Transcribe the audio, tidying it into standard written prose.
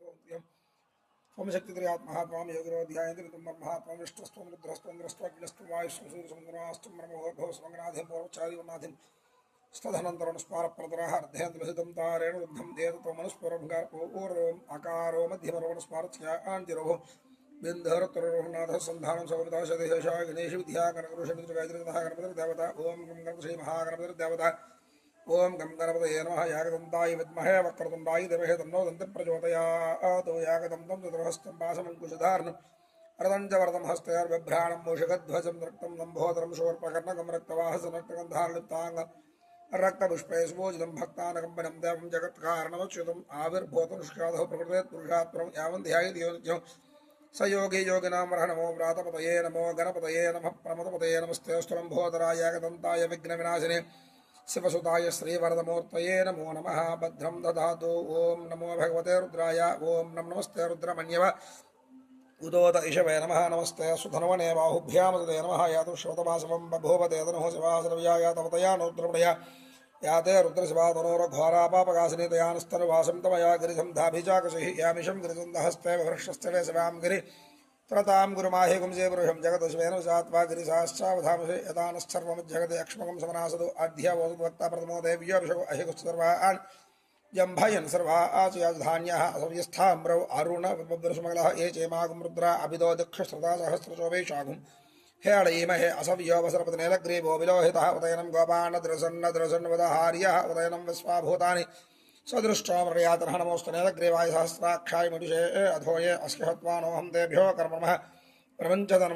ओम शक्तित्रयात्महात्मां योगिरोऽध्यायन्ति ऋतुं ब्रह्मात्मां विष्णुस्त्वं रुद्रस्त्वं द्रष्ट्वा अग्निस्त्वं वायुस्त्वं सूर्यस्त्वं ब्रह्मोर्भवस्त्वं चारिवर्णाधिं स्तधनन्तरं स्मारप्रतरः अर्धेन्द्रसितं तारेण लुब्धं देवत्वमनुस्वरं अकारो मध्यमरोणस्मारत्याञ्जिरोः बिन्धरतुररोहनाथः सन्धानं सौविदाशदेशाय गणेश विद्या गणकरुषमित्रगायत्रितः गणपतिर्देवता ॐ गं गणपतिर्महागणपतिर्देवता ओं गं गणपतये नमः यागदन्ताय विद्महे वक्रतुण्डाय धीमहि तन्नो दन्तिः प्रचोदयात् यागदन्तं चतुर्हस्तं पाशमङ्कुशधारणम् अरदं च वरदं हस्तयोर्बिभ्राणं मूषकध्वजं रक्तं लम्बोदरं शूर्पकर्णकं रक्तवाहसनक्तगन्धारलिप्ताङ्गं रक्तपुष्पैः सुपूजितं भक्तानकम्पनं देवं जगत्कारणमच्युतम् आविर्भूतनुष्कादः प्रकृतेत् पुरुषात् परं यावन् ध्यायति यो नित्यं स योगी योगिनां नमो व्रातपतये नमो गणपतये नमः प्रमदपतये नमस्ते स्तुलम्भोदराय यागदन्ताय विघ्नविनाशिने शिवसुताय श्रीवरदमूर्तये नमो नमः भद्रं दधातु ओं नमो भगवते रुद्राय ओं नमस्ते रुद्रमन्यव उदोत इषवे नमः नमस्ते सुधन्वने बाहुभ्यां तदे नमः यातु श्रोतमासवं बभूवते तनुः शिवासरव्या यातवतया नोद्रमणया याते रुद्रशिवातनोरघोरापापकाशिनी तयानस्तनुवासं तमया गिरिशं धाभिचाकशिः यामिषं गिरिजन्दहस्ते वृक्षस्ते शिवां गिरि त्रतां गुरुमाहि गुंसे पुरुषं जगदशिवेन विशात्वा गिरिशाश्चावधामसे यदानश्चर्वमज्जगते अक्ष्मकं समनासदो आढ्यवोक्ता प्रथमो देव्योऽभिषेको अहिगुस्सर्वान् जम्भयन् सर्वा आचयाधान्याः असव्यस्थाम्रौ अरुण बब्रसुमगलः ये चेमागुं रुद्रा अभिदो दक्षश्रदा सहस्रचोवेशागुं हेळीमहे असव्योऽवसरपतिनेलग्रीवो विलोहितः उदयनं गोपान्नद्रसन्नद्रसन्वदहार्यः उदयनं विश्वाभूतानि सदृष्टामर्यातनः नमोऽस्तु नेलग्रीवाय सहस्राक्षाय मुनिषे अधोये अस्यहत्वानोऽहं तेभ्यो कर्मणः प्रपञ्चतन्